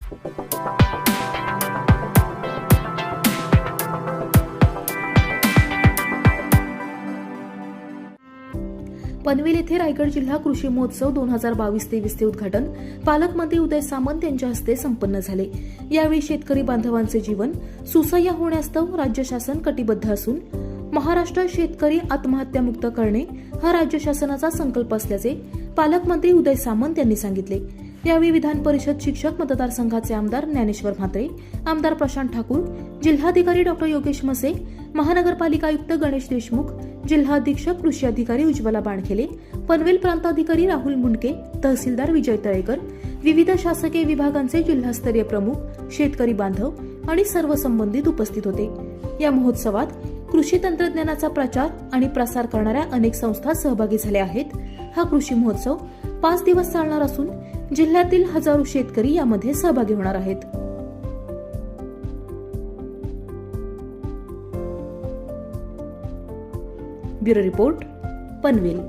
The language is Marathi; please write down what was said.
पनवेल येथे रायगड जिल्हा कृषी महोत्सव 2022-23 चे उद्घाटन पालकमंत्री उदय सामंत यांच्या हस्ते संपन्न झाले। यावेळी शेतकरी बांधवांचे जीवन सुसह्य होण्यास्तव राज्य शासन कटिबद्ध असून महाराष्ट्र शेतकरी आत्महत्यामुक्त करणे हा राज्य शासनाचा संकल्प असल्याचे पालकमंत्री उदय सामंत यांनी सांगितले। यावेळी विधान परिषद शिक्षक मतदारसंघाचे आमदार ज्ञानेश्वर म्हात्रे, आमदार प्रशांत ठाकूर, जिल्हाधिकारी डॉ. योगेश मसे, महानगरपालिका आयुक्त गणेश देशमुख, जिल्हा अधीक्षक कृषी अधिकारी उज्ज्वला बाणखेले, पनवेल प्रांताधिकारी राहुल मुंडके, तहसीलदार विजय तळेकर, विविध शासकीय विभागांचे जिल्हास्तरीय प्रमुख, शेतकरी बांधव आणि सर्व संबंधित उपस्थित होते। या महोत्सवात कृषी तंत्रज्ञानाचा प्रचार आणि प्रसार करणाऱ्या अनेक संस्था सहभागी झाल्या आहेत। हा कृषी महोत्सव 5 दिवस चालणार असून जिल्ह्यातील हजारो शेतकरी यामध्ये सहभागी होणार आहेत। Bureau report, Panvel.